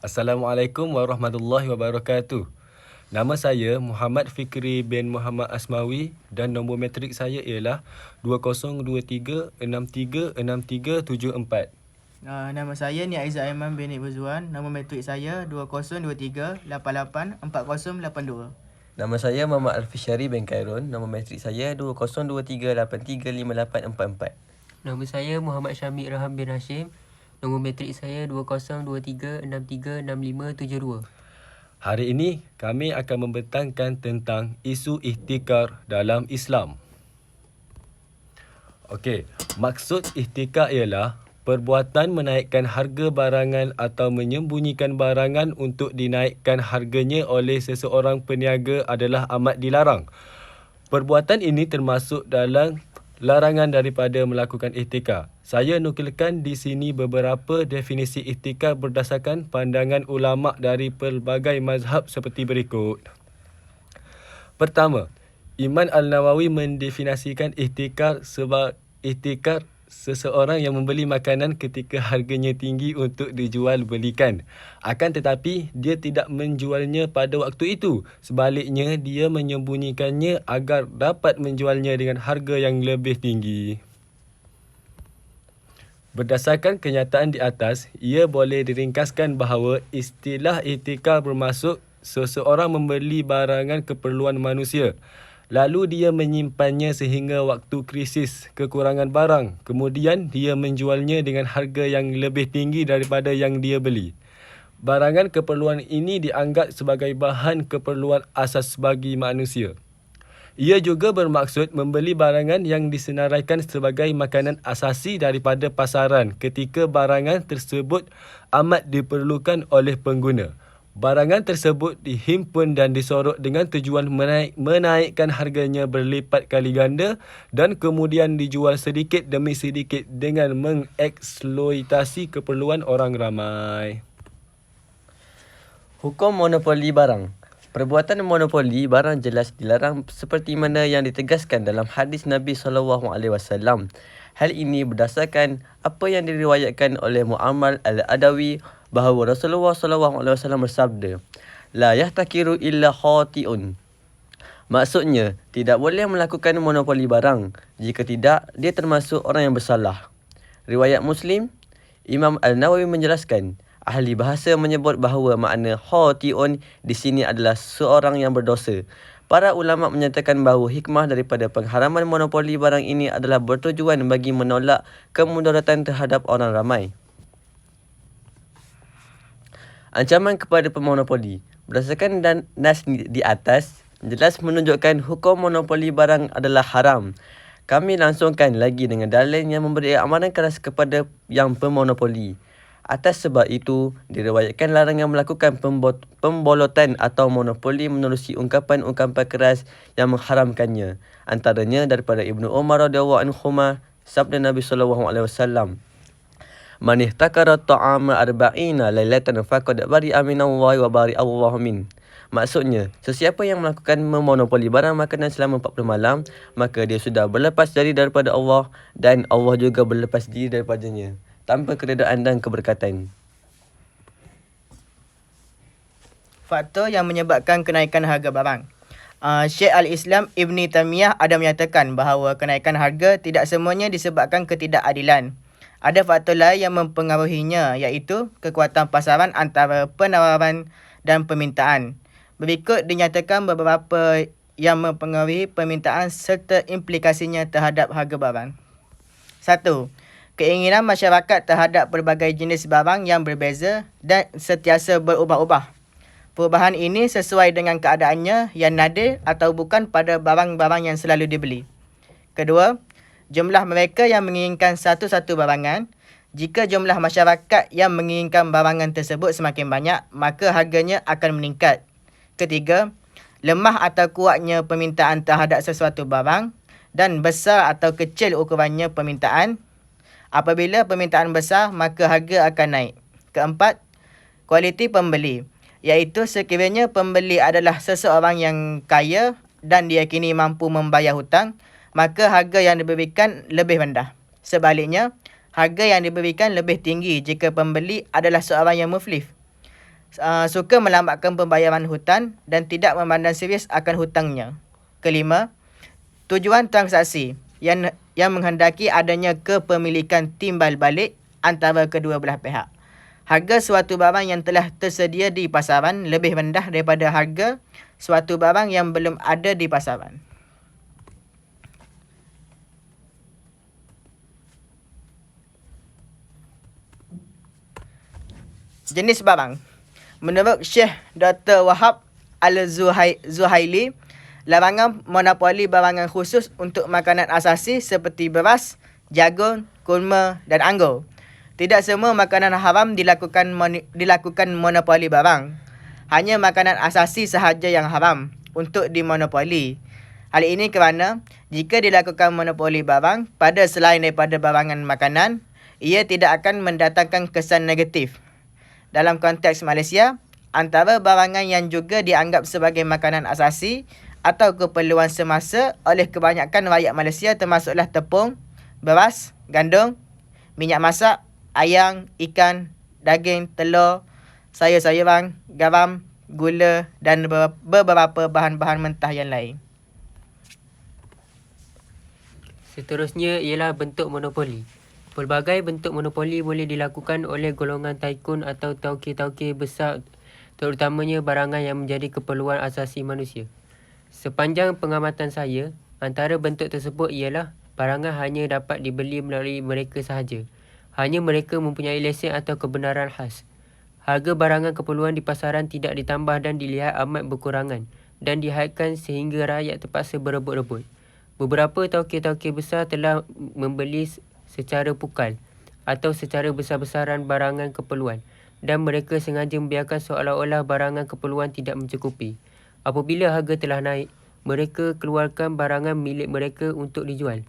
Assalamualaikum warahmatullahi wabarakatuh. Nama saya Muhammad Fikri bin Muhammad Asmawi dan nombor matrik saya ialah 2023636374. Nama saya ni Aizat Aiman bin Berzuan. Nombor matrik saya 2023884082. Nama saya Muhammad Alfisyari bin Khairun. Nombor matrik saya 2023835844. Nama saya Muhammad Syamik Raham bin Hashim. Nombor matrik saya 2023636572. Hari ini kami akan membentangkan tentang isu ihtikar dalam Islam. Okey, maksud ihtikar ialah perbuatan menaikkan harga barangan atau menyembunyikan barangan untuk dinaikkan harganya oleh seseorang peniaga adalah amat dilarang. Perbuatan ini termasuk dalam larangan daripada melakukan ihtikar. Saya nukilkan di sini beberapa definisi ihtikar berdasarkan pandangan ulama dari pelbagai mazhab seperti berikut. Pertama, Imam Al-Nawawi mendefinisikan ihtikar sebagai ihtikar seseorang yang membeli makanan ketika harganya tinggi untuk dijual belikan. Akan tetapi, dia tidak menjualnya pada waktu itu. Sebaliknya, dia menyembunyikannya agar dapat menjualnya dengan harga yang lebih tinggi. Berdasarkan kenyataan di atas, ia boleh diringkaskan bahawa istilah ihtikar bermaksud seseorang membeli barangan keperluan manusia. Lalu dia menyimpannya sehingga waktu krisis kekurangan barang. Kemudian dia menjualnya dengan harga yang lebih tinggi daripada yang dia beli. Barangan keperluan ini dianggap sebagai bahan keperluan asas bagi manusia. Ia juga bermaksud membeli barangan yang disenaraikan sebagai makanan asasi daripada pasaran ketika barangan tersebut amat diperlukan oleh pengguna. Barangan tersebut dihimpun dan disorot dengan tujuan menaikkan harganya berlipat kali ganda dan kemudian dijual sedikit demi sedikit dengan mengeksploitasi keperluan orang ramai. Hukum monopoli barang. Perbuatan monopoli barang jelas dilarang seperti mana yang ditegaskan dalam hadis Nabi SAW. Hal ini berdasarkan apa yang diriwayatkan oleh Mu'ammal Al-Adawi bahawa Rasulullah SAW bersabda, La yahtakiru illa khati'un. Maksudnya, tidak boleh melakukan monopoli barang. Jika tidak, dia termasuk orang yang bersalah. Riwayat Muslim, Imam Al-Nawawi menjelaskan, ahli bahasa menyebut bahawa makna khati'un di sini adalah seorang yang berdosa. Para ulama menyatakan bahawa hikmah daripada pengharaman monopoli barang ini adalah bertujuan bagi menolak kemudaratan terhadap orang ramai. Ancaman kepada pemonopoli. Berdasarkan nas di atas, jelas menunjukkan hukum monopoli barang adalah haram. Kami langsungkan lagi dengan dalil yang memberi amaran keras kepada yang pemonopoli. Atas sebab itu, diriwayatkan larangan melakukan pembolotan atau monopoli menerusi ungkapan-ungkapan keras yang mengharamkannya. Antaranya daripada Ibnu Umar radhiyallahu anhu, sabda Nabi SAW, Man ihtakara ta'ama arba'ina lailatan faqad bari'a minallahi wa bari'allahu min. Maksudnya, sesiapa yang melakukan memonopoli barang makanan selama 40 malam, maka dia sudah berlepas diri daripada Allah dan Allah juga berlepas diri daripadanya, tanpa keredaan dan keberkatan. Faktor yang menyebabkan kenaikan harga barang. Syekh Al-Islam Ibn Taymiyah ada menyatakan bahawa kenaikan harga tidak semuanya disebabkan ketidakadilan. Ada faktor lain yang mempengaruhinya, iaitu kekuatan pasaran antara penawaran dan permintaan. Berikut dinyatakan beberapa yang mempengaruhi permintaan serta implikasinya terhadap harga barang. 1. Keinginan masyarakat terhadap pelbagai jenis barang yang berbeza dan sentiasa berubah-ubah. Perubahan ini sesuai dengan keadaannya yang nadir atau bukan pada barang-barang yang selalu dibeli. Kedua, jumlah mereka yang menginginkan satu-satu barangan. Jika jumlah masyarakat yang menginginkan barangan tersebut semakin banyak, maka harganya akan meningkat. Ketiga, lemah atau kuatnya permintaan terhadap sesuatu barang dan besar atau kecil ukurannya permintaan. Apabila permintaan besar, maka harga akan naik. Keempat, kualiti pembeli, iaitu sekiranya pembeli adalah seseorang yang kaya dan diyakini mampu membayar hutang, maka harga yang diberikan lebih rendah. Sebaliknya, harga yang diberikan lebih tinggi jika pembeli adalah seorang yang muflis. suka melambatkan pembayaran hutang dan tidak memandang serius akan hutangnya. Kelima, tujuan transaksi yang menghendaki adanya kepemilikan timbal balik antara kedua belah pihak. Harga suatu barang yang telah tersedia di pasaran lebih rendah daripada harga suatu barang yang belum ada di pasaran. Jenis barang. Menurut Syekh Dr. Wahab Al-Zuhaili, larangan monopoli barangan khusus untuk makanan asasi seperti beras, jagung, kurma dan anggur. Tidak semua makanan haram dilakukan monopoli barang. Hanya makanan asasi sahaja yang haram untuk dimonopoli. Hal ini kerana jika dilakukan monopoli barang pada selain daripada barangan makanan, ia tidak akan mendatangkan kesan negatif. Dalam konteks Malaysia, antara barangan yang juga dianggap sebagai makanan asasi atau keperluan semasa oleh kebanyakan rakyat Malaysia termasuklah tepung, beras, gandum, minyak masak, ayam, ikan, daging, telur, sayur-sayuran, garam, gula dan beberapa bahan-bahan mentah yang lain. Seterusnya ialah bentuk monopoli. Pelbagai bentuk monopoli boleh dilakukan oleh golongan tycoon atau tauke-tauke besar, terutamanya barangan yang menjadi keperluan asasi manusia. Sepanjang pengamatan saya, antara bentuk tersebut ialah barangan hanya dapat dibeli melalui mereka sahaja. Hanya mereka mempunyai lesen atau kebenaran khas. Harga barangan keperluan di pasaran tidak ditambah dan dilihat amat berkurangan dan dihadkan sehingga rakyat terpaksa berebut-rebut. Beberapa tauke-tauke besar telah membeli secara pukal atau secara besar-besaran barangan keperluan dan mereka sengaja membiarkan seolah-olah barangan keperluan tidak mencukupi. Apabila harga telah naik, mereka keluarkan barangan milik mereka untuk dijual.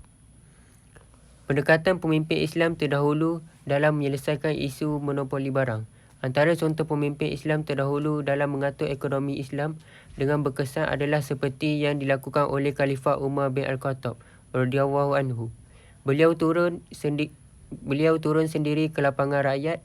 Pendekatan pemimpin Islam terdahulu dalam menyelesaikan isu monopoli barang. Antara contoh pemimpin Islam terdahulu dalam mengatur ekonomi Islam dengan berkesan adalah seperti yang dilakukan oleh Khalifah Umar bin Al-Khattab radhiyallahu anhu. Beliau turun sendiri ke lapangan rakyat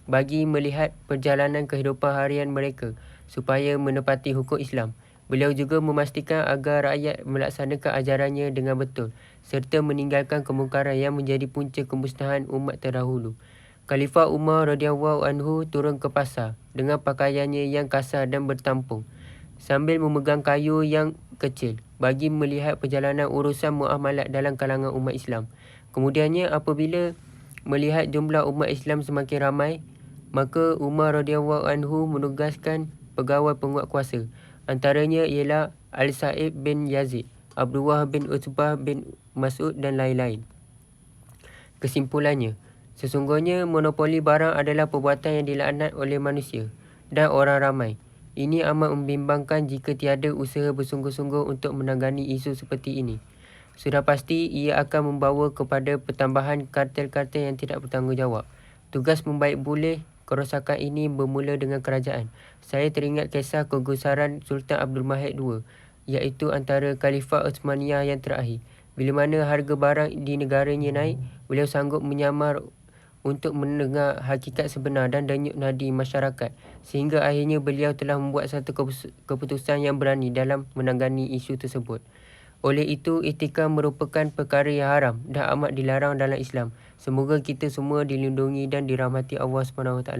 bagi melihat perjalanan kehidupan harian mereka supaya menepati hukum Islam. Beliau juga memastikan agar rakyat melaksanakan ajarannya dengan betul serta meninggalkan kemungkaran yang menjadi punca kemusnahan umat terdahulu. Khalifah Umar radhiyallahu anhu turun ke pasar dengan pakaiannya yang kasar dan bertampung sambil memegang kayu yang kecil bagi melihat perjalanan urusan muamalat dalam kalangan umat Islam. Kemudiannya apabila melihat jumlah umat Islam semakin ramai, maka Umar radhiyallahu anhu menugaskan pegawai penguat kuasa. Antaranya ialah Al-Sa'ib bin Yazid, Abdullah bin Utbah bin Mas'ud dan lain-lain. Kesimpulannya, sesungguhnya monopoli barang adalah perbuatan yang dilaknat oleh manusia dan orang ramai. Ini amat membimbangkan jika tiada usaha bersungguh-sungguh untuk menangani isu seperti ini. Sudah pasti ia akan membawa kepada pertambahan kartel-kartel yang tidak bertanggungjawab. Tugas membaik boleh kerosakan ini bermula dengan kerajaan. Saya teringat kisah kegusaran Sultan Abdul Mahid II, iaitu antara Khalifah Uthmaniyah yang terakhir. Bila mana harga barang di negaranya naik, beliau sanggup menyamar untuk mendengar hakikat sebenar dan denyut nadi masyarakat. Sehingga akhirnya beliau telah membuat satu keputusan yang berani dalam menangani isu tersebut. Oleh itu, itikad merupakan perkara yang haram dan amat dilarang dalam Islam. Semoga kita semua dilindungi dan dirahmati Allah SWT.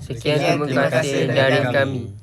Sekian terima kasih dari kami.